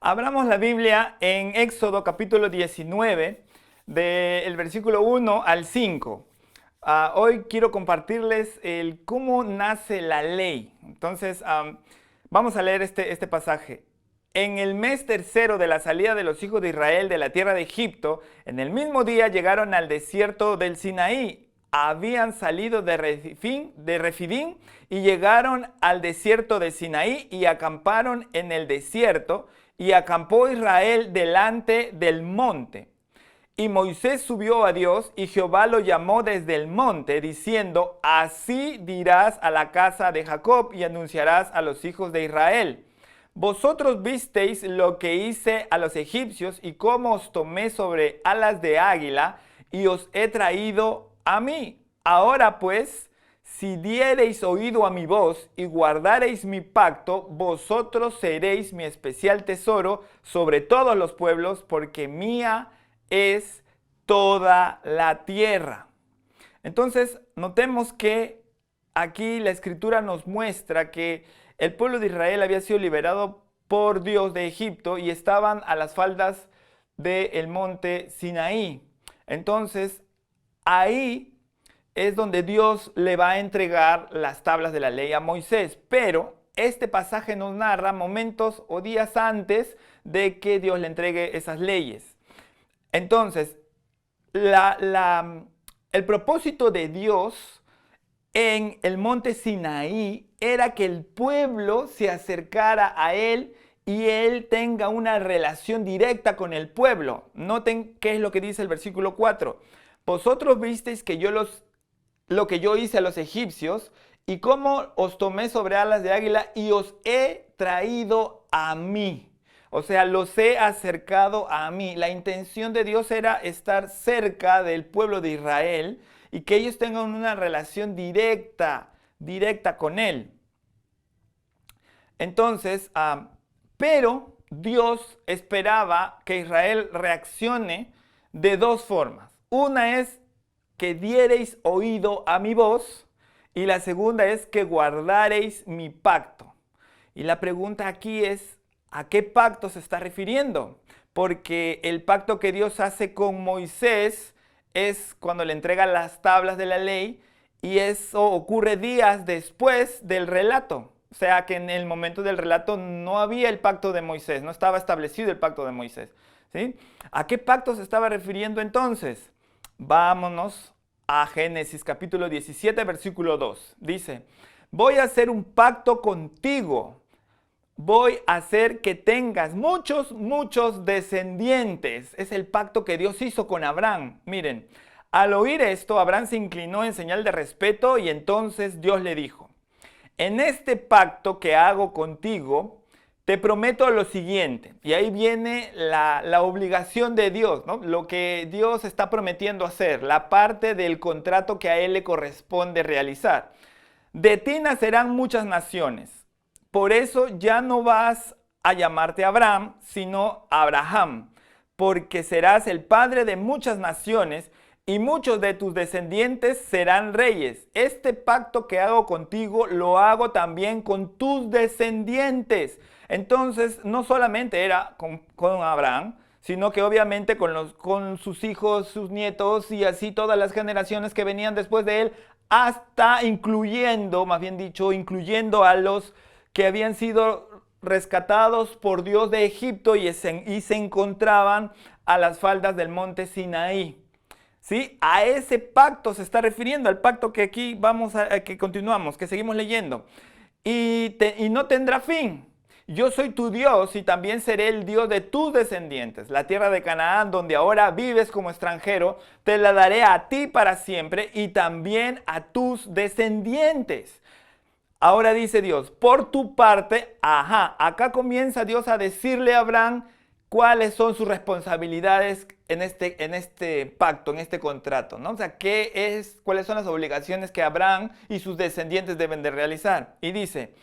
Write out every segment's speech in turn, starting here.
Abramos la Biblia en Éxodo capítulo 19, del versículo 1 al 5. Hoy quiero compartirles el cómo nace la ley. Entonces, vamos a leer este pasaje. En el mes tercero de la salida de los hijos de Israel de la tierra de Egipto, en el mismo día llegaron al desierto del Sinaí. Habían salido de Refidim y llegaron al desierto de Sinaí y acamparon en el desierto, y acampó Israel delante del monte. Y Moisés subió a Dios, y Jehová lo llamó desde el monte, diciendo: así dirás a la casa de Jacob y anunciarás a los hijos de Israel: vosotros visteis lo que hice a los egipcios y cómo os tomé sobre alas de águila y os he traído a mí. Ahora pues, si diereis oído a mi voz y guardareis mi pacto, vosotros seréis mi especial tesoro sobre todos los pueblos, porque mía es toda la tierra. Entonces, notemos que aquí la escritura nos muestra que el pueblo de Israel había sido liberado por Dios de Egipto y estaban a las faldas del monte Sinaí. Entonces, ahí es donde Dios le va a entregar las tablas de la ley a Moisés. Pero este pasaje nos narra momentos o días antes de que Dios le entregue esas leyes. Entonces, el propósito de Dios en el monte Sinaí era que el pueblo se acercara a él y él tenga una relación directa con el pueblo. Noten qué es lo que dice el versículo 4. Vosotros visteis que lo que yo hice a los egipcios y cómo os tomé sobre alas de águila y os he traído a mí. O sea, los he acercado a mí. La intención de Dios era estar cerca del pueblo de Israel y que ellos tengan una relación directa con Él. Entonces, pero Dios esperaba que Israel reaccione de dos formas. Una es que diereis oído a mi voz, y la segunda es que guardareis mi pacto. Y la pregunta aquí es: ¿a qué pacto se está refiriendo? Porque el pacto que Dios hace con Moisés es cuando le entrega las tablas de la ley, y eso ocurre días después del relato. O sea que en el momento del relato no había el pacto de Moisés, no estaba establecido el pacto de Moisés, ¿sí? ¿A qué pacto se estaba refiriendo entonces? Vámonos a Génesis capítulo 17, versículo 2. Dice: voy a hacer un pacto contigo. Voy a hacer que tengas muchos descendientes. Es el pacto que Dios hizo con Abraham. Miren, al oír esto, Abraham se inclinó en señal de respeto y entonces Dios le dijo: en este pacto que hago contigo, te prometo lo siguiente. Y ahí viene la obligación de Dios, ¿no? Lo que Dios está prometiendo hacer, la parte del contrato que a Él le corresponde realizar. De ti nacerán muchas naciones. Por eso ya no vas a llamarte Abraham, sino Abraham, porque serás el padre de muchas naciones y muchos de tus descendientes serán reyes. Este pacto que hago contigo lo hago también con tus descendientes. Entonces, no solamente era con Abraham, sino que obviamente con sus hijos, sus nietos y así todas las generaciones que venían después de él, hasta incluyendo, más bien dicho, incluyendo a los que habían sido rescatados por Dios de Egipto y se encontraban a las faldas del monte Sinaí. ¿Sí? A ese pacto se está refiriendo, al pacto que aquí que continuamos, que seguimos leyendo. Y no tendrá fin. Yo soy tu Dios y también seré el Dios de tus descendientes. La tierra de Canaán, donde ahora vives como extranjero, te la daré a ti para siempre y también a tus descendientes. Ahora dice Dios: por tu parte, acá comienza Dios a decirle a Abraham cuáles son sus responsabilidades en este pacto, en este contrato, ¿no? O sea, cuáles son las obligaciones que Abraham y sus descendientes deben de realizar. Y dice: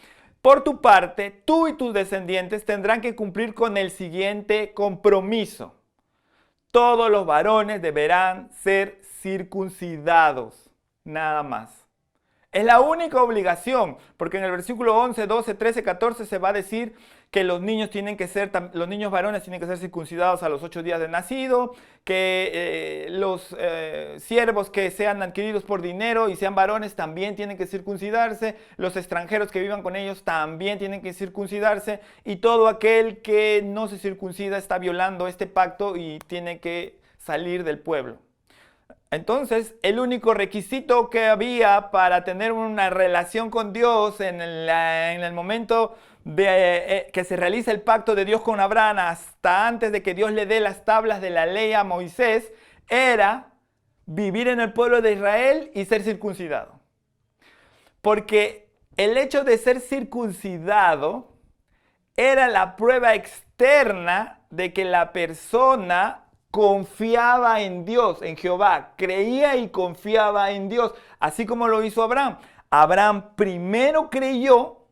por tu parte, tú y tus descendientes tendrán que cumplir con el siguiente compromiso. Todos los varones deberán ser circuncidados, nada más. Es la única obligación, porque en el versículo 11, 12, 13, 14 se va a decir que los niños los niños varones tienen que ser circuncidados a los 8 días de nacido, que los siervos que sean adquiridos por dinero y sean varones también tienen que circuncidarse, los extranjeros que vivan con ellos también tienen que circuncidarse, y todo aquel que no se circuncida está violando este pacto y tiene que salir del pueblo. Entonces, el único requisito que había para tener una relación con Dios en el momento de que se realiza el pacto de Dios con Abraham, hasta antes de que Dios le dé las tablas de la ley a Moisés, era vivir en el pueblo de Israel y ser circuncidado. Porque el hecho de ser circuncidado era la prueba externa de que la persona confiaba en Dios, en Jehová, creía y confiaba en Dios, así como lo hizo Abraham. Abraham primero creyó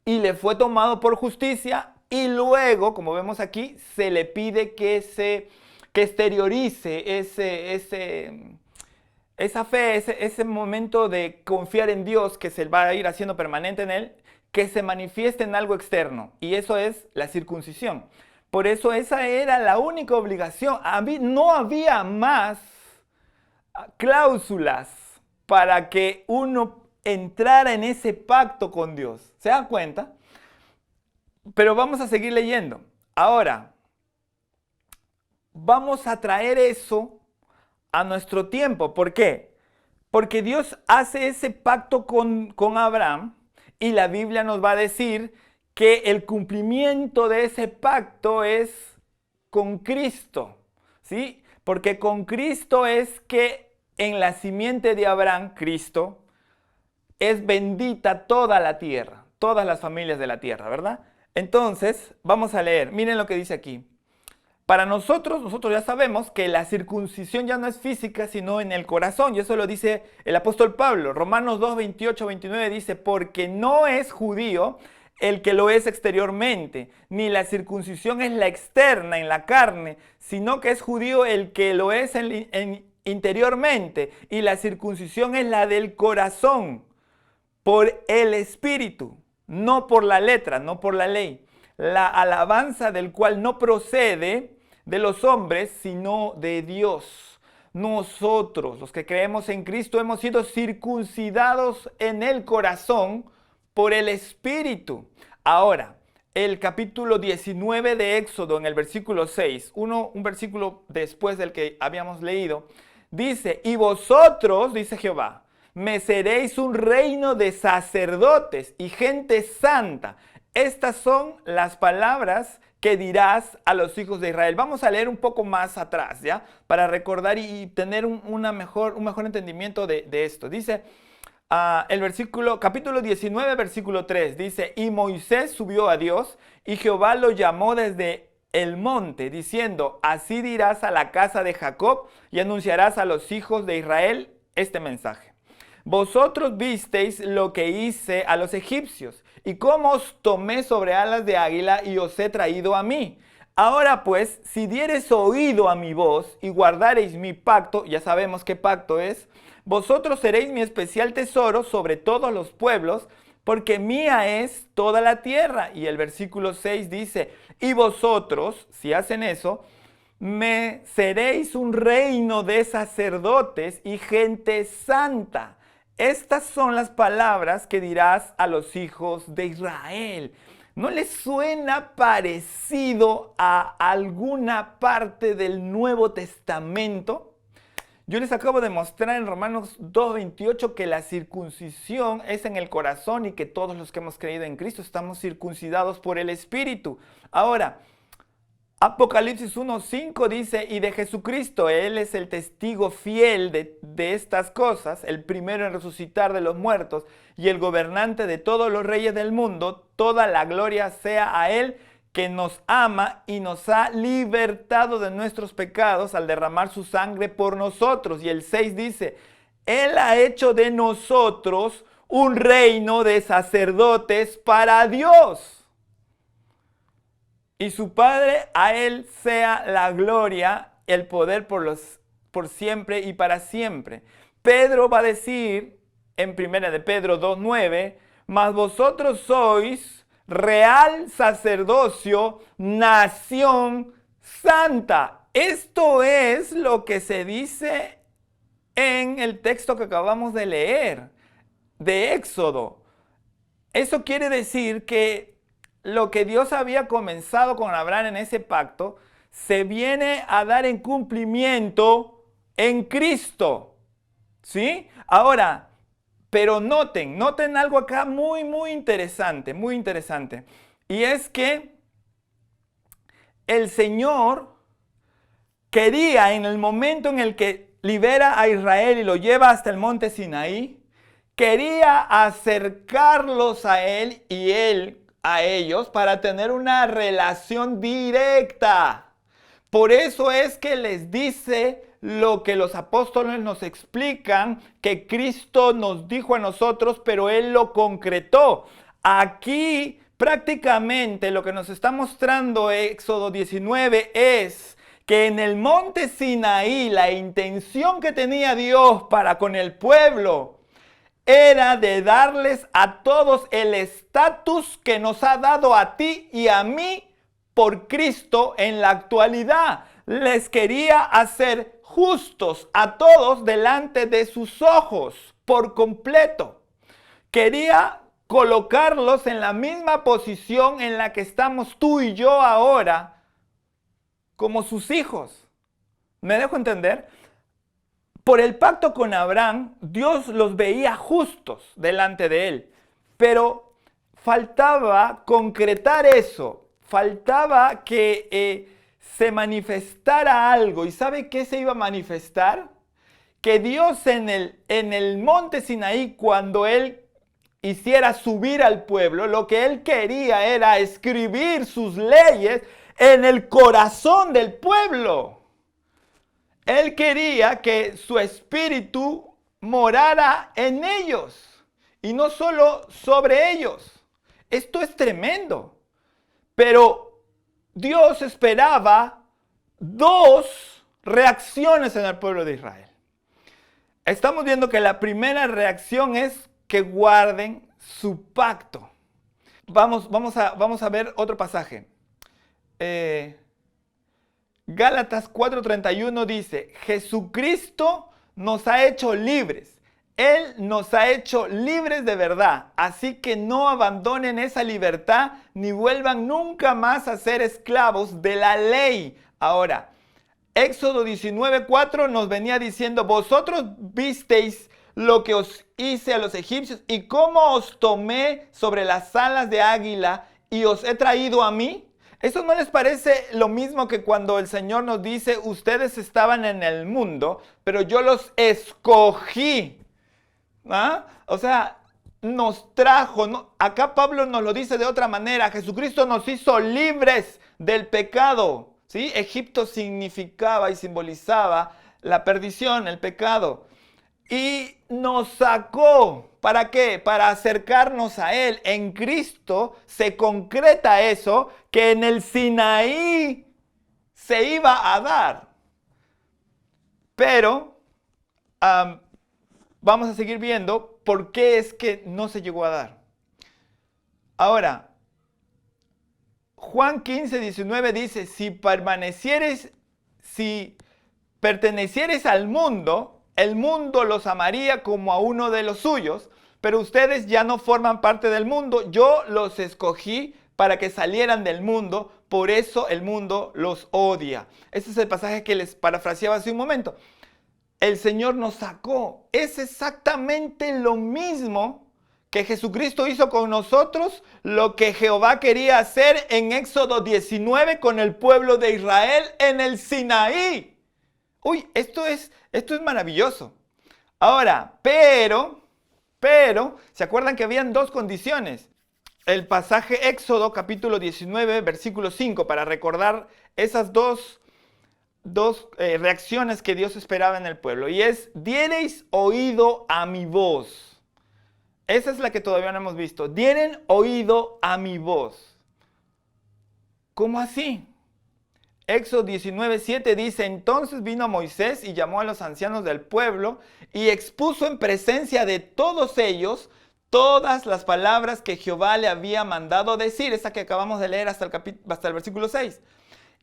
y le fue tomado por justicia, y luego, como vemos aquí, se le pide que exteriorice esa fe, ese momento de confiar en Dios que se va a ir haciendo permanente en él, que se manifieste en algo externo, y eso es la circuncisión. Por eso esa era la única obligación. No había más cláusulas para que uno entrara en ese pacto con Dios. ¿Se dan cuenta? Pero vamos a seguir leyendo. Ahora, vamos a traer eso a nuestro tiempo. ¿Por qué? Porque Dios hace ese pacto con Abraham, y la Biblia nos va a decir que el cumplimiento de ese pacto es con Cristo, ¿sí? Porque con Cristo es que en la simiente de Abraham, Cristo, es bendita toda la tierra, todas las familias de la tierra, ¿verdad? Entonces, vamos a leer, miren lo que dice aquí. Para nosotros ya sabemos que la circuncisión ya no es física, sino en el corazón, y eso lo dice el apóstol Pablo. Romanos 2, 28, 29 dice, porque no es judío el que lo es exteriormente, ni la circuncisión es la externa en la carne, sino que es judío el que lo es interiormente, y la circuncisión es la del corazón, por el Espíritu, no por la letra, no por la ley, la alabanza del cual no procede de los hombres, sino de Dios. Nosotros, los que creemos en Cristo, hemos sido circuncidados en el corazón por el Espíritu. Ahora, el capítulo 19 de Éxodo, en el versículo 6, un versículo después del que habíamos leído, dice, y vosotros, dice Jehová, me seréis un reino de sacerdotes y gente santa. Estas son las palabras que dirás a los hijos de Israel. Vamos a leer un poco más atrás, ¿ya? Para recordar y tener un mejor entendimiento de esto. Dice capítulo 19, versículo 3, dice, y Moisés subió a Dios, y Jehová lo llamó desde el monte, diciendo, así dirás a la casa de Jacob, y anunciarás a los hijos de Israel este mensaje. Vosotros visteis lo que hice a los egipcios, y cómo os tomé sobre alas de águila y os he traído a mí. Ahora pues, si diereis oído a mi voz y guardareis mi pacto, ya sabemos qué pacto es, vosotros seréis mi especial tesoro sobre todos los pueblos, porque mía es toda la tierra. Y el versículo 6 dice, y vosotros, si hacen eso, me seréis un reino de sacerdotes y gente santa. Estas son las palabras que dirás a los hijos de Israel. ¿No les suena parecido a alguna parte del Nuevo Testamento? Yo les acabo de mostrar en Romanos 2:28 que la circuncisión es en el corazón y que todos los que hemos creído en Cristo estamos circuncidados por el Espíritu. Ahora, Apocalipsis 1:5 dice, y de Jesucristo, Él es el testigo fiel de estas cosas, el primero en resucitar de los muertos y el gobernante de todos los reyes del mundo, toda la gloria sea a Él que nos ama y nos ha libertado de nuestros pecados al derramar su sangre por nosotros. Y el 6 dice, Él ha hecho de nosotros un reino de sacerdotes para Dios. Y su Padre, a Él sea la gloria, el poder por siempre y para siempre. Pedro va a decir en 1 de Pedro 2:9, mas vosotros sois real sacerdocio, nación santa. Esto es lo que se dice en el texto que acabamos de leer, de Éxodo. Eso quiere decir que lo que Dios había comenzado con Abraham en ese pacto, se viene a dar en cumplimiento en Cristo. ¿Sí? Ahora, pero noten algo acá muy interesante, muy interesante. Y es que el Señor quería, en el momento en el que libera a Israel y lo lleva hasta el monte Sinaí, quería acercarlos a Él y Él a ellos para tener una relación directa. Por eso es que les dice lo que los apóstoles nos explican, que Cristo nos dijo a nosotros, pero Él lo concretó. Aquí prácticamente lo que nos está mostrando Éxodo 19 es que en el monte Sinaí la intención que tenía Dios para con el pueblo era de darles a todos el estatus que nos ha dado a ti y a mí por Cristo en la actualidad. Les quería hacer justos a todos delante de sus ojos por completo. Quería colocarlos en la misma posición en la que estamos tú y yo ahora, como sus hijos. ¿Me dejo entender? Por el pacto con Abraham, Dios los veía justos delante de él, pero faltaba concretar eso, faltaba que se manifestara algo. ¿Y sabe qué se iba a manifestar? Que Dios en el monte Sinaí, cuando Él hiciera subir al pueblo, lo que Él quería era escribir sus leyes en el corazón del pueblo. Él quería que su espíritu morara en ellos y no solo sobre ellos. Esto es tremendo. Pero Dios esperaba dos reacciones en el pueblo de Israel. Estamos viendo que la primera reacción es que guarden su pacto. Vamos a ver otro pasaje. Gálatas 4:31 dice, Jesucristo nos ha hecho libres. Él nos ha hecho libres de verdad. Así que no abandonen esa libertad ni vuelvan nunca más a ser esclavos de la ley. Ahora, Éxodo 19:4 nos venía diciendo, vosotros visteis lo que os hice a los egipcios y cómo os tomé sobre las alas de águila y os he traído a mí. ¿Eso no les parece lo mismo que cuando el Señor nos dice, ustedes estaban en el mundo, pero yo los escogí? ¿Ah? O sea, nos trajo, ¿no? Acá Pablo nos lo dice de otra manera, Jesucristo nos hizo libres del pecado, ¿sí? Egipto significaba y simbolizaba la perdición, el pecado. Y nos sacó, ¿para qué? Para acercarnos a Él. En Cristo se concreta eso que en el Sinaí se iba a dar. Pero vamos a seguir viendo por qué es que no se llegó a dar. Ahora, Juan 15:19 dice, si perteneciereis al mundo, el mundo los amaría como a uno de los suyos, pero ustedes ya no forman parte del mundo. Yo los escogí para que salieran del mundo, por eso el mundo los odia. Ese es el pasaje que les parafraseaba hace un momento. El Señor nos sacó. Es exactamente lo mismo que Jesucristo hizo con nosotros, lo que Jehová quería hacer en Éxodo 19 con el pueblo de Israel en el Sinaí. Uy, esto es maravilloso. Ahora, pero, ¿se acuerdan que habían dos condiciones? El pasaje Éxodo capítulo 19, versículo 5, para recordar esas dos reacciones que Dios esperaba en el pueblo. Y es, diereis oído a mi voz. Esa es la que todavía no hemos visto. Dieren oído a mi voz. ¿Cómo así? Éxodo 19:7 dice, entonces vino Moisés y llamó a los ancianos del pueblo y expuso en presencia de todos ellos todas las palabras que Jehová le había mandado decir, esa que acabamos de leer hasta el versículo 6.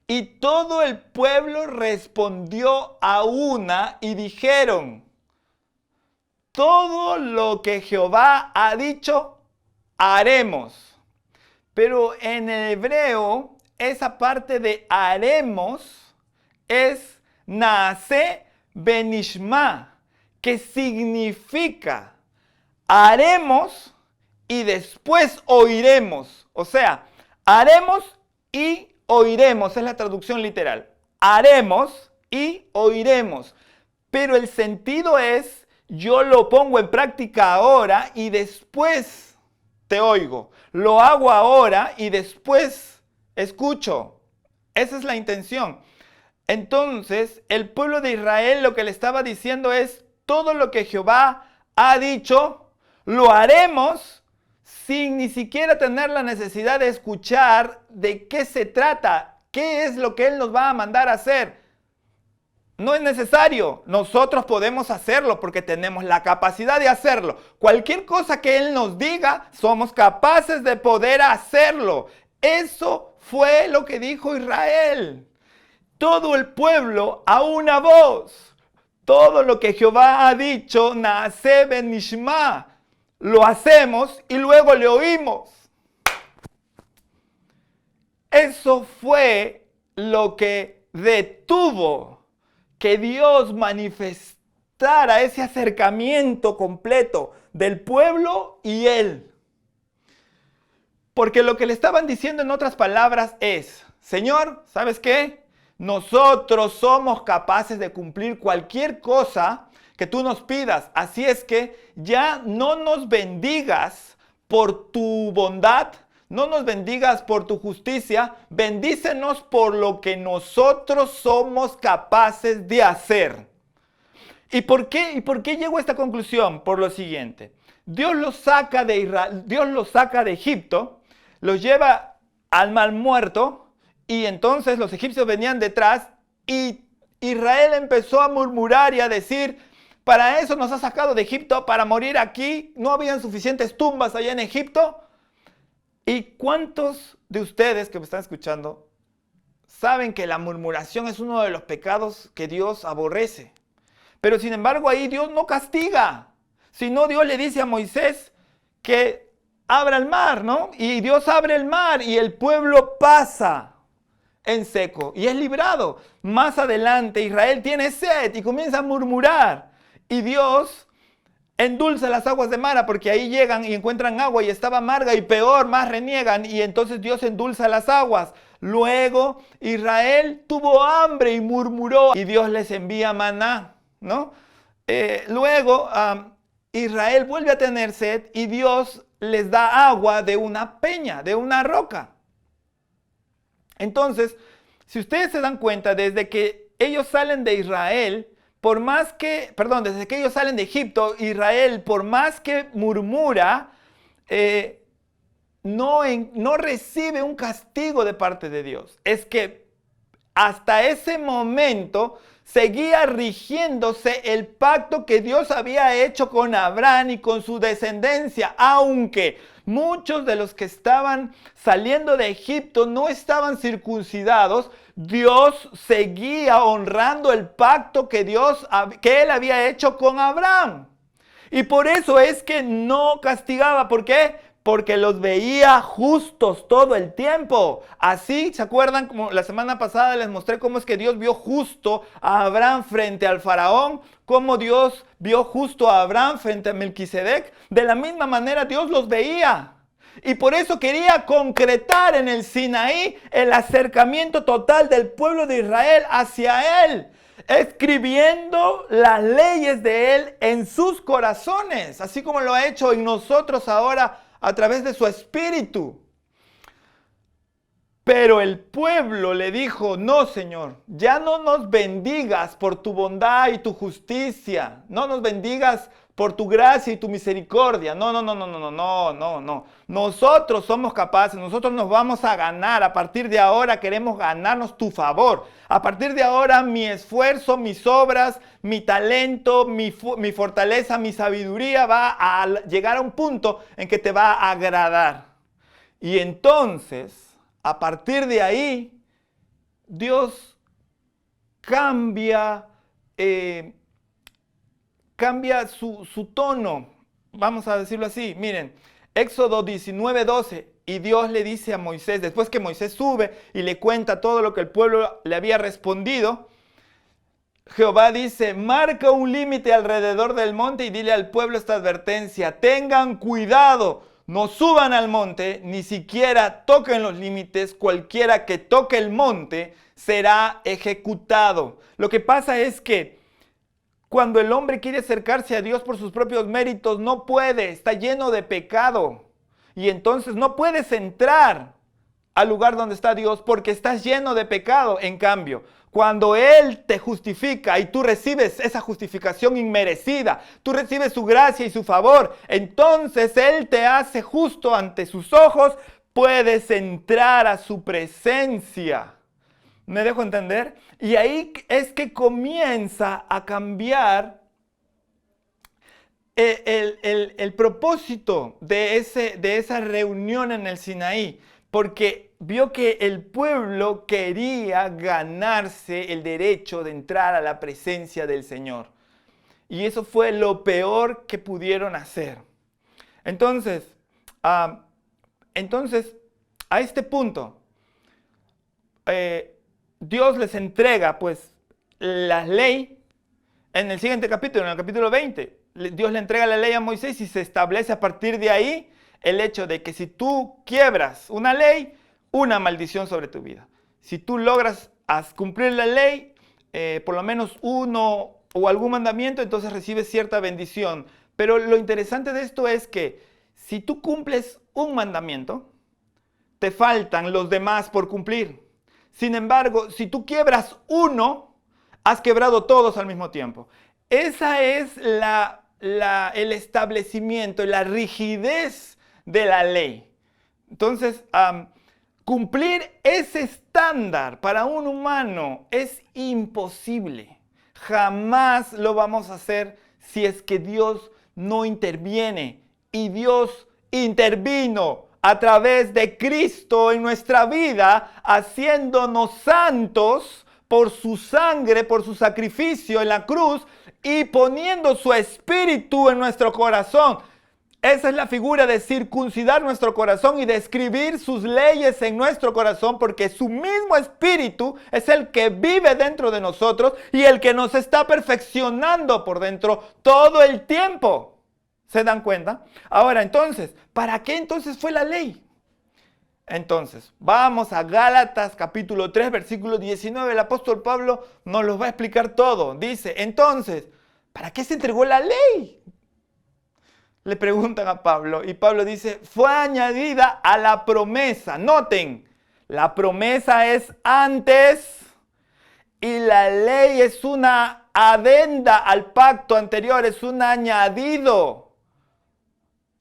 Y todo el pueblo respondió a una y dijeron, todo lo que Jehová ha dicho, haremos. Pero en el hebreo, esa parte de haremos es naase benishma, que significa haremos y después oiremos. O sea, haremos y oiremos, es la traducción literal. Haremos y oiremos. Pero el sentido es, yo lo pongo en práctica ahora y después te oigo. Lo hago ahora y después escucho. Esa es la intención. Entonces, el pueblo de Israel lo que le estaba diciendo es, todo lo que Jehová ha dicho, lo haremos sin ni siquiera tener la necesidad de escuchar de qué se trata, qué es lo que Él nos va a mandar a hacer. No es necesario, nosotros podemos hacerlo porque tenemos la capacidad de hacerlo. Cualquier cosa que Él nos diga, somos capaces de poder hacerlo. Eso fue lo que dijo Israel. Todo el pueblo a una voz. Todo lo que Jehová ha dicho, naase benishma, lo hacemos y luego le oímos. Eso fue lo que detuvo que Dios manifestara ese acercamiento completo del pueblo y Él. Porque lo que le estaban diciendo en otras palabras es, Señor, ¿sabes qué? Nosotros somos capaces de cumplir cualquier cosa que tú nos pidas. Así es que ya no nos bendigas por tu bondad, no nos bendigas por tu justicia, bendícenos por lo que nosotros somos capaces de hacer. ¿Y por qué llegó a esta conclusión? Por lo siguiente. Dios los saca de Israel, Dios los saca de Egipto, los lleva al Mar Muerto y entonces los egipcios venían detrás y Israel empezó a murmurar y a decir, para eso nos ha sacado de Egipto, para morir aquí, no habían suficientes tumbas allá en Egipto. ¿Y cuántos de ustedes que me están escuchando saben que la murmuración es uno de los pecados que Dios aborrece? Pero sin embargo ahí Dios no castiga, sino Dios le dice a Moisés que abra el mar, ¿no? Y Dios abre el mar y el pueblo pasa en seco y es librado. Más adelante Israel tiene sed y comienza a murmurar y Dios endulza las aguas de Mara porque ahí llegan y encuentran agua y estaba amarga y peor, más reniegan y entonces Dios endulza las aguas. Luego Israel tuvo hambre y murmuró y Dios les envía maná, ¿no? Luego Israel vuelve a tener sed y Dios les da agua de una peña, de una roca. Entonces, si ustedes se dan cuenta, desde que ellos salen de Israel, desde que ellos salen de Egipto, Israel, por más que murmura, no recibe un castigo de parte de Dios. Es que hasta ese momento seguía rigiéndose el pacto que Dios había hecho con Abraham y con su descendencia, aunque muchos de los que estaban saliendo de Egipto no estaban circuncidados, Dios seguía honrando el pacto que Él había hecho con Abraham. Y por eso es que no castigaba. ¿Por qué? Porque los veía justos todo el tiempo. Así, ¿se acuerdan? Como la semana pasada les mostré cómo es que Dios vio justo a Abraham frente al faraón, cómo Dios vio justo a Abraham frente a Melquisedec. De la misma manera Dios los veía. Y por eso quería concretar en el Sinaí el acercamiento total del pueblo de Israel hacia Él, escribiendo las leyes de Él en sus corazones, así como lo ha hecho en nosotros ahora a través de su Espíritu. Pero el pueblo le dijo, no, Señor, ya no nos bendigas por tu bondad y tu justicia, no nos bendigas por tu gracia y tu misericordia. No, no, no, no, no, no, no, no, no. Nosotros somos capaces, nosotros nos vamos a ganar. A partir de ahora queremos ganarnos tu favor. A partir de ahora mi esfuerzo, mis obras, mi talento, mi fortaleza, mi sabiduría va a llegar a un punto en que te va a agradar. Y entonces, a partir de ahí, Dios cambia su tono, vamos a decirlo así. Miren, Éxodo 19:12, y Dios le dice a Moisés, después que Moisés sube y le cuenta todo lo que el pueblo le había respondido, Jehová dice, marca un límite alrededor del monte y dile al pueblo esta advertencia, tengan cuidado, no suban al monte, ni siquiera toquen los límites, cualquiera que toque el monte será ejecutado. Lo que pasa es que cuando el hombre quiere acercarse a Dios por sus propios méritos, no puede, está lleno de pecado. Y entonces no puedes entrar al lugar donde está Dios porque estás lleno de pecado. En cambio, cuando Él te justifica y tú recibes esa justificación inmerecida, tú recibes su gracia y su favor, entonces Él te hace justo ante sus ojos, puedes entrar a su presencia. ¿Me dejo entender? Y ahí es que comienza a cambiar el propósito de esa reunión en el Sinaí, porque vio que el pueblo quería ganarse el derecho de entrar a la presencia del Señor. Y eso fue lo peor que pudieron hacer. Entonces, a este punto, Dios les entrega pues la ley en el siguiente capítulo, en el capítulo 20. Dios le entrega la ley a Moisés y se establece a partir de ahí el hecho de que si tú quiebras una ley, una maldición sobre tu vida. Si tú logras cumplir la ley, por lo menos uno o algún mandamiento, entonces recibes cierta bendición. Pero lo interesante de esto es que si tú cumples un mandamiento, te faltan los demás por cumplir. Sin embargo, si tú quiebras uno, has quebrado todos al mismo tiempo. Esa es el establecimiento, la rigidez de la ley. Entonces, cumplir ese estándar para un humano es imposible. Jamás lo vamos a hacer si es que Dios no interviene. Y Dios intervino a través de Cristo en nuestra vida, haciéndonos santos por su sangre, por su sacrificio en la cruz y poniendo su espíritu en nuestro corazón. Esa es la figura de circuncidar nuestro corazón y de escribir sus leyes en nuestro corazón, porque su mismo espíritu es el que vive dentro de nosotros y el que nos está perfeccionando por dentro todo el tiempo. ¿Se dan cuenta? Ahora, entonces, ¿para qué entonces fue la ley? Entonces, vamos a Gálatas capítulo 3, versículo 19. El apóstol Pablo nos lo va a explicar todo. Dice, entonces, ¿para qué se entregó la ley? Le preguntan a Pablo y Pablo dice, fue añadida a la promesa. Noten, la promesa es antes y la ley es una adenda al pacto anterior, es un añadido.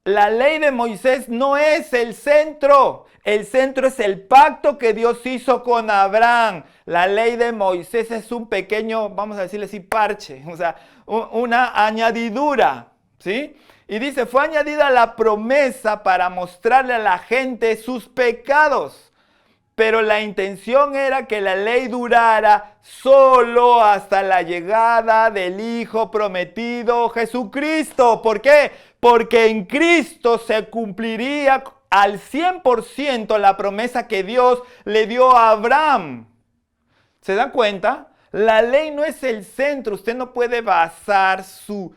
La ley de Moisés no es el centro es el pacto que Dios hizo con Abraham. La ley de Moisés es un pequeño, vamos a decirle así, parche, o sea, una añadidura, ¿sí? Y dice, fue añadida la promesa para mostrarle a la gente sus pecados. Pero la intención era que la ley durara solo hasta la llegada del Hijo prometido, Jesucristo. ¿Por qué? Porque en Cristo se cumpliría al 100% la promesa que Dios le dio a Abraham. ¿Se dan cuenta? La ley no es el centro. Usted no puede basar su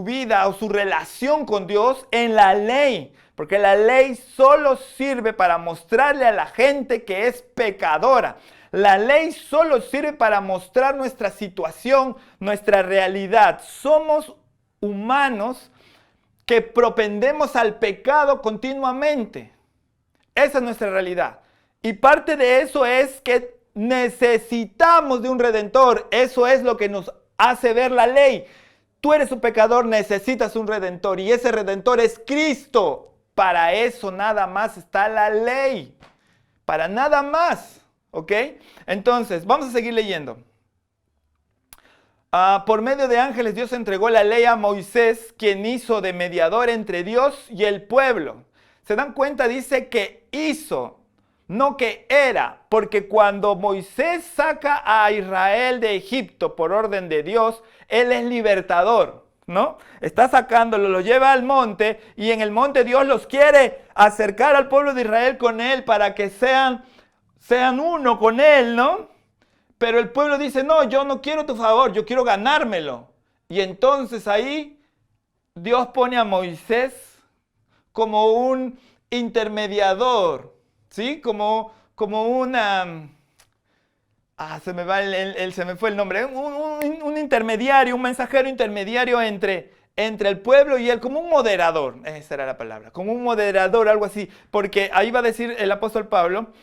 vida o su relación con Dios en la ley. Porque la ley solo sirve para mostrarle a la gente que es pecadora. La ley solo sirve para mostrar nuestra situación, nuestra realidad. Somos humanos que propendemos al pecado continuamente. Esa es nuestra realidad. Y parte de eso es que necesitamos de un redentor. Eso es lo que nos hace ver la ley. Tú eres un pecador, necesitas un redentor y ese redentor es Cristo. Para eso nada más está la ley. Para nada más. ¿Ok? Entonces, vamos a seguir leyendo. Por medio de ángeles Dios entregó la ley a Moisés, quien hizo de mediador entre Dios y el pueblo. ¿Se dan cuenta? Dice que hizo, no que era, porque cuando Moisés saca a Israel de Egipto por orden de Dios, Él es libertador, ¿no? Está sacándolo, lo lleva al monte y en el monte Dios los quiere acercar al pueblo de Israel con Él para que sean uno con Él, ¿no? Pero el pueblo dice, no, yo no quiero tu favor, yo quiero ganármelo. Y entonces ahí Dios pone a Moisés como un intermediador, ¿sí? Como una... se me fue el nombre. Un intermediario, un mensajero intermediario entre el pueblo y él, como un moderador. Esa era la palabra, como un moderador, algo así. Porque ahí va a decir el apóstol Pablo...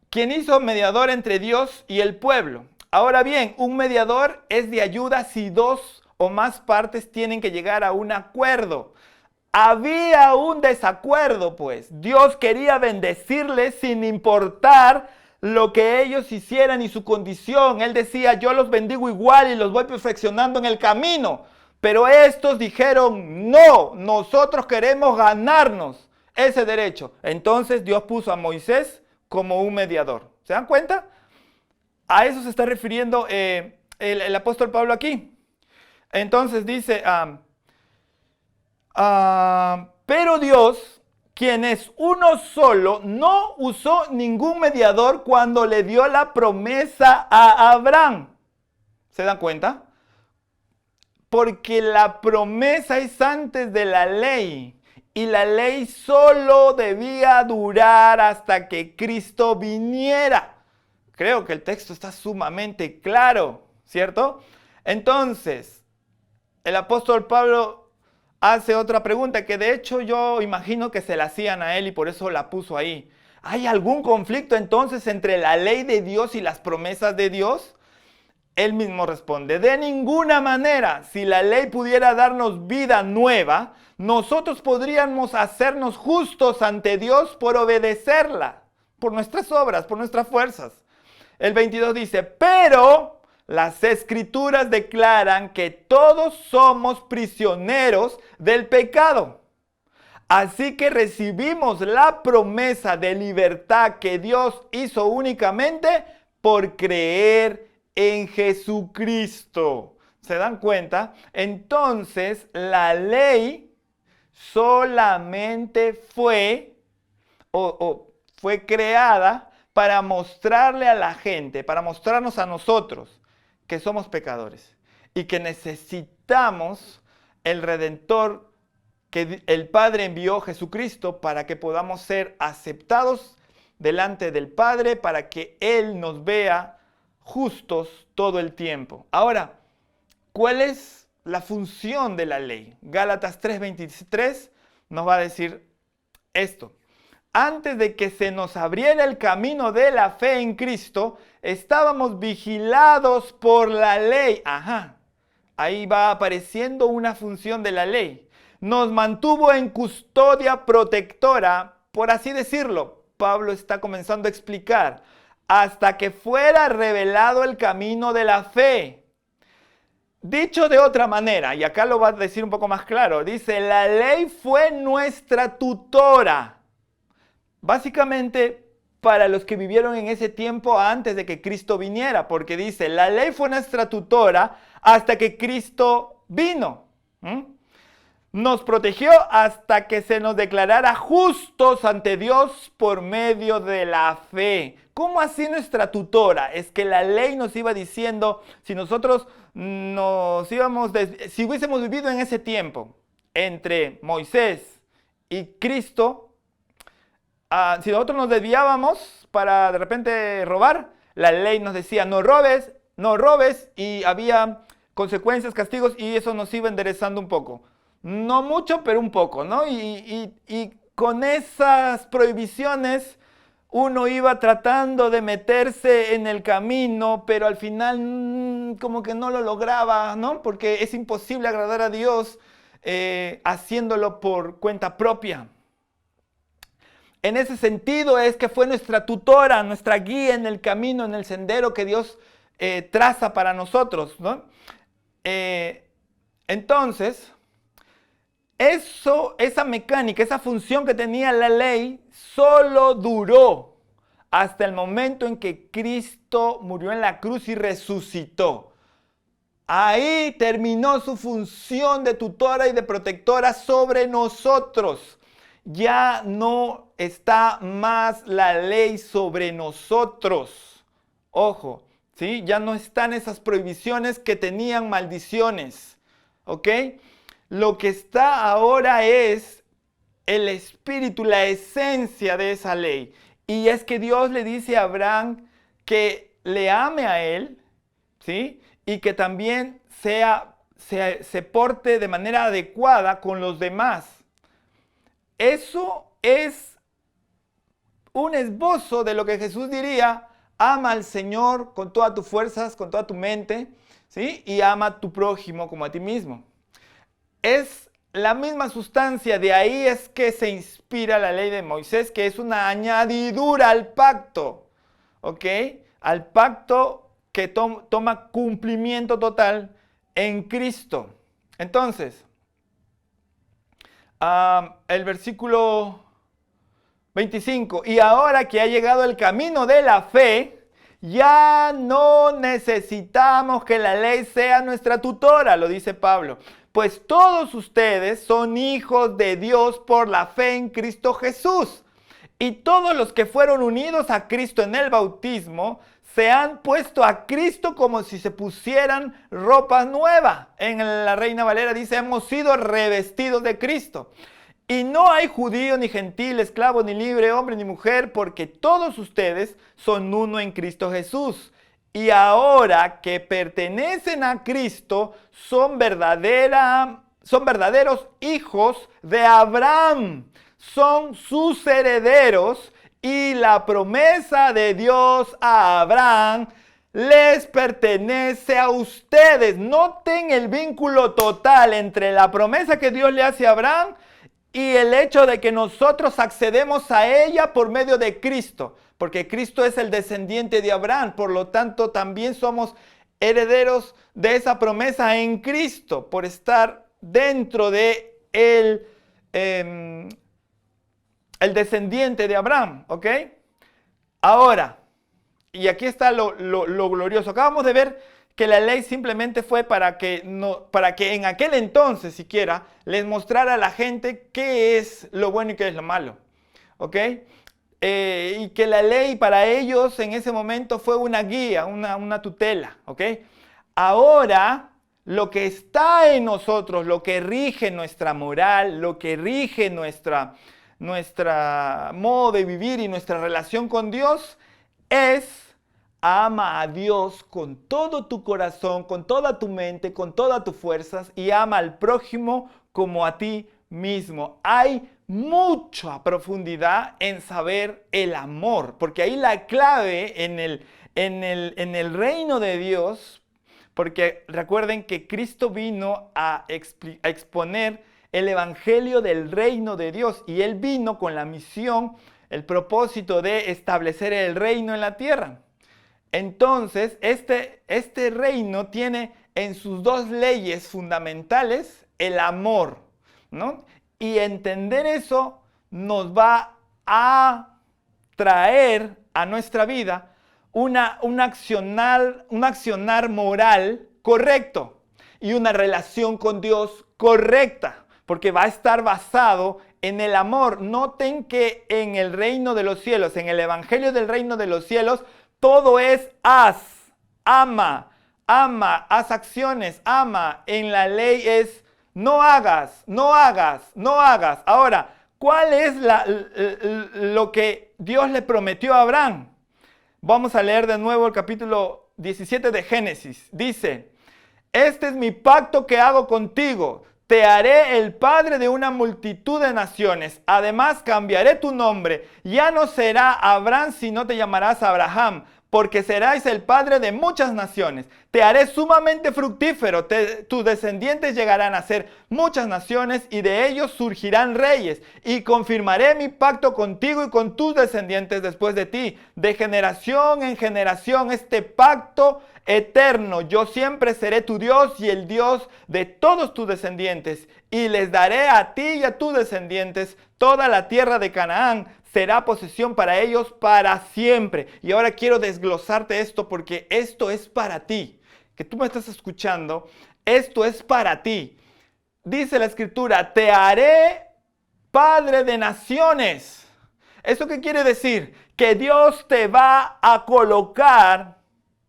quien hizo mediador entre Dios y el pueblo. Ahora bien, un mediador es de ayuda si dos o más partes tienen que llegar a un acuerdo. Había un desacuerdo, pues. Dios quería bendecirles sin importar lo que ellos hicieran y su condición. Él decía, yo los bendigo igual y los voy perfeccionando en el camino. Pero estos dijeron, no, nosotros queremos ganarnos ese derecho. Entonces Dios puso a Moisés como un mediador. ¿Se dan cuenta? A eso se está refiriendo el apóstol Pablo aquí. Entonces dice, pero Dios, quien es uno solo, no usó ningún mediador cuando le dio la promesa a Abraham. ¿Se dan cuenta? Porque la promesa es antes de la ley. Y la ley solo debía durar hasta que Cristo viniera. Creo que el texto está sumamente claro, ¿cierto? Entonces, el apóstol Pablo hace otra pregunta que de hecho yo imagino que se la hacían a él y por eso la puso ahí. ¿Hay algún conflicto entonces entre la ley de Dios y las promesas de Dios? Él mismo responde, de ninguna manera. Si la ley pudiera darnos vida nueva, nosotros podríamos hacernos justos ante Dios por obedecerla, por nuestras obras, por nuestras fuerzas. El 22 dice, pero las Escrituras declaran que todos somos prisioneros del pecado. Así que recibimos la promesa de libertad que Dios hizo únicamente por creer en Jesucristo. ¿Se dan cuenta? Entonces, la ley solamente fue creada para mostrarle a la gente, para mostrarnos a nosotros que somos pecadores y que necesitamos el Redentor que el Padre envió, Jesucristo, para que podamos ser aceptados delante del Padre, para que Él nos vea justos todo el tiempo. Ahora, ¿cuál es la función de la ley? Gálatas 3:23 nos va a decir esto. Antes de que se nos abriera el camino de la fe en Cristo, estábamos vigilados por la ley. Ahí va apareciendo una función de la ley. Nos mantuvo en custodia protectora, por así decirlo. Pablo está comenzando a explicar, hasta que fuera revelado el camino de la fe. Dicho de otra manera, y acá lo va a decir un poco más claro, dice, la ley fue nuestra tutora. Básicamente, para los que vivieron en ese tiempo antes de que Cristo viniera, porque dice, la ley fue nuestra tutora hasta que Cristo vino. Nos protegió hasta que se nos declarara justos ante Dios por medio de la fe. ¿Cómo así nuestra tutora? Es que la ley nos iba diciendo, si nosotros si hubiésemos vivido en ese tiempo, entre Moisés y Cristo, si nosotros nos desviábamos para de repente robar, la ley nos decía no robes, y había consecuencias, castigos, y eso nos iba enderezando un poco. No mucho, pero un poco, ¿no? Y con esas prohibiciones uno iba tratando de meterse en el camino, pero al final como que no lo lograba, ¿no? Porque es imposible agradar a Dios haciéndolo por cuenta propia. En ese sentido es que fue nuestra tutora, nuestra guía en el camino, en el sendero que Dios traza para nosotros, ¿no? Entonces, esa mecánica, esa función que tenía la ley, solo duró hasta el momento en que Cristo murió en la cruz y resucitó. Ahí terminó su función de tutora y de protectora sobre nosotros. Ya no está más la ley sobre nosotros. Ojo, ¿sí? Ya no están esas prohibiciones que tenían maldiciones. ¿Ok? Lo que está ahora es el espíritu, la esencia de esa ley. Y es que Dios le dice a Abraham que le ame a él, ¿sí? Y que también se porte de manera adecuada con los demás. Eso es un esbozo de lo que Jesús diría: ama al Señor con todas tus fuerzas, con toda tu mente, ¿sí? Y ama a tu prójimo como a ti mismo. Es la misma sustancia, de ahí es que se inspira la ley de Moisés, que es una añadidura al pacto, ¿ok? Al pacto que toma cumplimiento total en Cristo. Entonces, el versículo 25, y ahora que ha llegado el camino de la fe, ya no necesitamos que la ley sea nuestra tutora, lo dice Pablo, pues todos ustedes son hijos de Dios por la fe en Cristo Jesús. Y todos los que fueron unidos a Cristo en el bautismo se han puesto a Cristo como si se pusieran ropa nueva. En la Reina Valera dice: hemos sido revestidos de Cristo. Y no hay judío, ni gentil, esclavo, ni libre, hombre, ni mujer, porque todos ustedes son uno en Cristo Jesús. Y ahora que pertenecen a Cristo, son verdaderos hijos de Abraham. Son sus herederos, y la promesa de Dios a Abraham les pertenece a ustedes. Noten el vínculo total entre la promesa que Dios le hace a Abraham y el hecho de que nosotros accedemos a ella por medio de Cristo, porque Cristo es el descendiente de Abraham, por lo tanto también somos herederos de esa promesa en Cristo, por estar dentro de el descendiente de Abraham, ¿ok? Ahora, y aquí está lo glorioso, acabamos de ver que la ley simplemente fue para que en aquel entonces siquiera les mostrara a la gente qué es lo bueno y qué es lo malo, ¿ok? Y que la ley para ellos en ese momento fue una guía, una tutela, ¿ok? Ahora, lo que está en nosotros, lo que rige nuestra moral, lo que rige nuestra modo de vivir y nuestra relación con Dios es: ama a Dios con todo tu corazón, con toda tu mente, con todas tus fuerzas, y ama al prójimo como a ti mismo. Hay mucha profundidad en saber el amor, porque ahí la clave en el reino de Dios, porque recuerden que Cristo vino a exponer el evangelio del reino de Dios, y Él vino con la misión, el propósito de establecer el reino en la tierra. Entonces, este reino tiene en sus dos leyes fundamentales el amor, ¿no? Y entender eso nos va a traer a nuestra vida un accionar moral correcto y una relación con Dios correcta, porque va a estar basado en el amor. Noten que en el reino de los cielos, en el evangelio del reino de los cielos, todo es haz, ama, haz acciones, ama. En la ley es no hagas, no hagas, no hagas. Ahora, ¿cuál es lo que Dios le prometió a Abraham? Vamos a leer de nuevo el capítulo 17 de Génesis. Dice: este es mi pacto que hago contigo. te haré el padre de una multitud de naciones. Además, cambiaré tu nombre. Ya no será Abraham, sino te llamarás Abraham, porque serás el padre de muchas naciones. Te haré sumamente fructífero. Tus descendientes llegarán a ser muchas naciones y de ellos surgirán reyes. Y confirmaré mi pacto contigo y con tus descendientes después de ti. De generación en generación, este pacto eterno. Yo siempre seré tu Dios y el Dios de todos tus descendientes. Y les daré a ti y a tus descendientes toda la tierra de Canaán. Será posesión para ellos para siempre. Y ahora quiero desglosarte esto porque esto es para ti. Que tú me estás escuchando, esto es para ti. Dice la Escritura, te haré padre de naciones. ¿Eso qué quiere decir? Que Dios te va a colocar,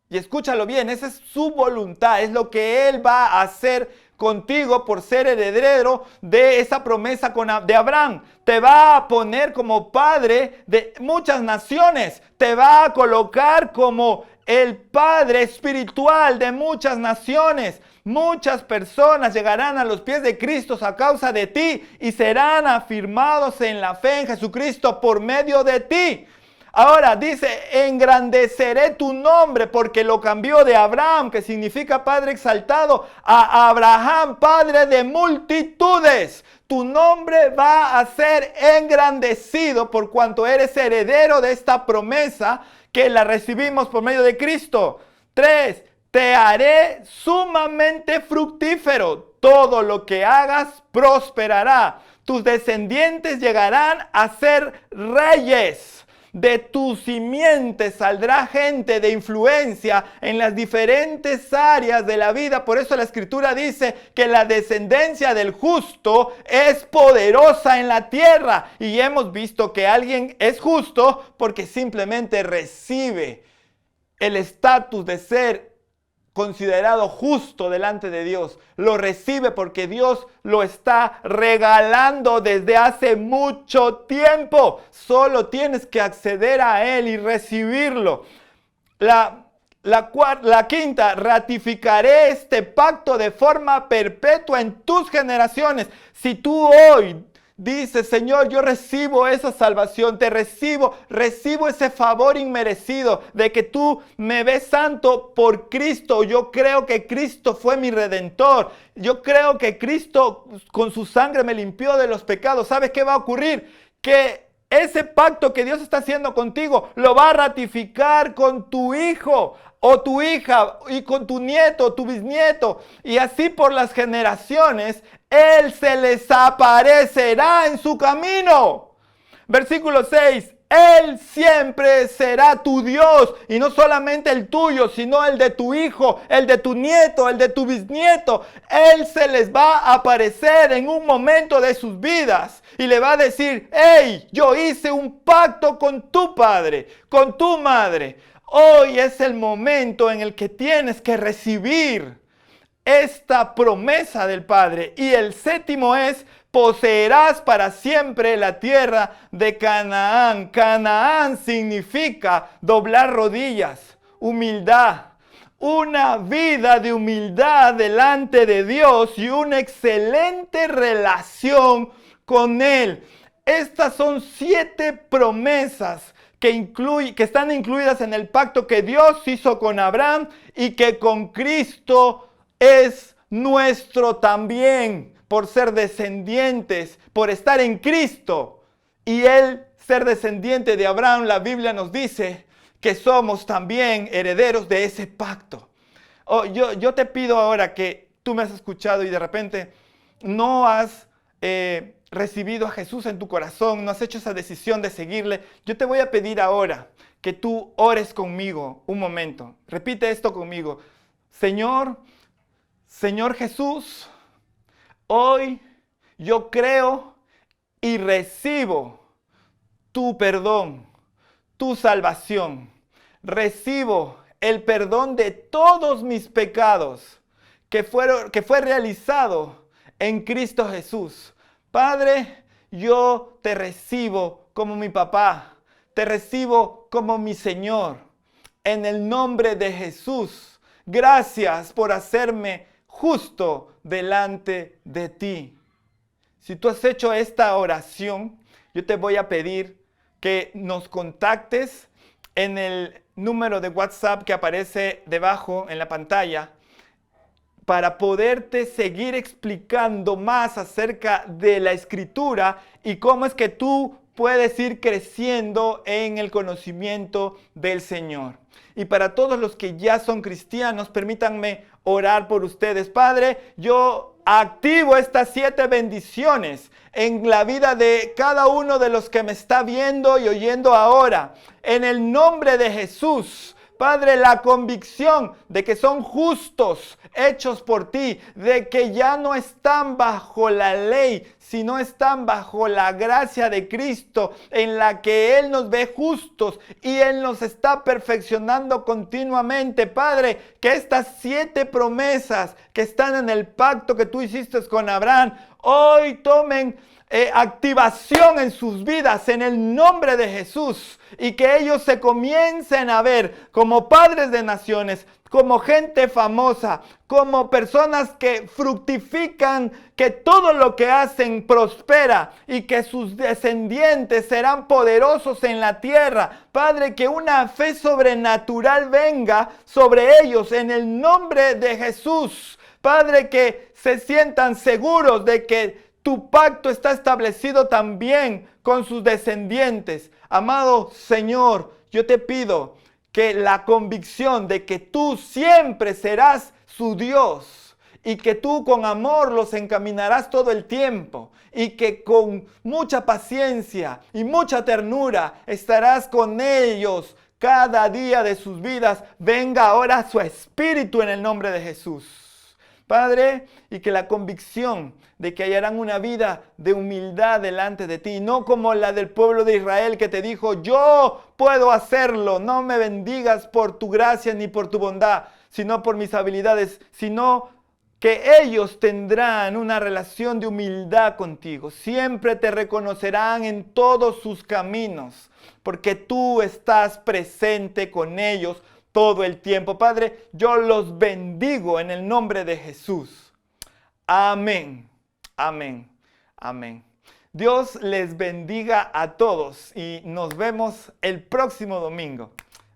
y escúchalo bien, esa es su voluntad, es lo que Él va a hacer contigo por ser heredero de esa promesa de Abraham. Te va a poner como padre de muchas naciones. Te va a colocar como el padre espiritual de muchas naciones. Muchas personas llegarán a los pies de Cristo a causa de ti y serán afirmados en la fe en Jesucristo por medio de ti. Ahora dice, engrandeceré tu nombre porque lo cambió de Abraham, que significa padre exaltado, a Abraham, padre de multitudes. Tu nombre va a ser engrandecido por cuanto eres heredero de esta promesa que la recibimos por medio de Cristo. 3. Te haré sumamente fructífero. Todo lo que hagas prosperará. Tus descendientes llegarán a ser reyes. De tus simientes saldrá gente de influencia en las diferentes áreas de la vida. Por eso la Escritura dice que la descendencia del justo es poderosa en la tierra. Y hemos visto que alguien es justo porque simplemente recibe el estatus de ser considerado justo delante de Dios. Lo recibe porque Dios lo está regalando desde hace mucho tiempo. Solo tienes que acceder a Él y recibirlo. La quinta, ratificaré este pacto de forma perpetua en tus generaciones. Si tú hoy dices, Señor, yo recibo esa salvación, te recibo ese favor inmerecido de que tú me ves santo por Cristo. Yo creo que Cristo fue mi redentor. Yo creo que Cristo con su sangre me limpió de los pecados. ¿Sabes qué va a ocurrir? Que ese pacto que Dios está haciendo contigo lo va a ratificar con tu hijo o tu hija y con tu nieto, tu bisnieto, y así por las generaciones. Él se les aparecerá en su camino. Versículo 6. Él siempre será tu Dios, y no solamente el tuyo, sino el de tu hijo, el de tu nieto, el de tu bisnieto. Él se les va a aparecer en un momento de sus vidas y le va a decir, hey, yo hice un pacto con tu padre, con tu madre. Hoy es el momento en el que tienes que recibir esta promesa del Padre. Y el séptimo es, poseerás para siempre la tierra de Canaán. Canaán significa doblar rodillas, humildad, una vida de humildad delante de Dios y una excelente relación con Él. Estas son 7 promesas que están incluidas en el pacto que Dios hizo con Abraham y que con Cristo es nuestro también, por ser descendientes, por estar en Cristo. Y Él ser descendiente de Abraham, la Biblia nos dice que somos también herederos de ese pacto. Yo te pido ahora que tú me has escuchado y de repente no has recibido a Jesús en tu corazón, no has hecho esa decisión de seguirle. Yo te voy a pedir ahora que tú ores conmigo un momento. Repite esto conmigo. Señor Jesús, hoy yo creo y recibo tu perdón, tu salvación. Recibo el perdón de todos mis pecados que fue realizado en Cristo Jesús. Padre, yo te recibo como mi papá, te recibo como mi Señor. En el nombre de Jesús, gracias por hacerme justo delante de ti. Si tú has hecho esta oración, yo te voy a pedir que nos contactes en el número de WhatsApp que aparece debajo en la pantalla para poderte seguir explicando más acerca de la Escritura y cómo es que tú puedes ir creciendo en el conocimiento del Señor. Y para todos los que ya son cristianos, permítanme orar por ustedes. Padre, yo activo estas 7 bendiciones en la vida de cada uno de los que me está viendo y oyendo ahora. En el nombre de Jesús. Padre, la convicción de que son justos, hechos por ti, de que ya no están bajo la ley, sino están bajo la gracia de Cristo, en la que Él nos ve justos y Él nos está perfeccionando continuamente. Padre, que estas 7 promesas que están en el pacto que tú hiciste con Abraham, hoy tomen activación en sus vidas en el nombre de Jesús y que ellos se comiencen a ver como padres de naciones, como gente famosa, como personas que fructifican, que todo lo que hacen prospera y que sus descendientes serán poderosos en la tierra. Padre, que una fe sobrenatural venga sobre ellos en el nombre de Jesús. Padre, que se sientan seguros de que tu pacto está establecido también con sus descendientes. Amado Señor, yo te pido que la convicción de que tú siempre serás su Dios y que tú con amor los encaminarás todo el tiempo y que con mucha paciencia y mucha ternura estarás con ellos cada día de sus vidas, venga ahora su espíritu en el nombre de Jesús. Padre, y que la convicción de que hallarán una vida de humildad delante de ti, no como la del pueblo de Israel que te dijo, yo puedo hacerlo, no me bendigas por tu gracia ni por tu bondad, sino por mis habilidades, sino que ellos tendrán una relación de humildad contigo. Siempre te reconocerán en todos sus caminos, porque tú estás presente con ellos todo el tiempo. Padre, yo los bendigo en el nombre de Jesús. Amén, amén, amén. Dios les bendiga a todos y nos vemos el próximo domingo.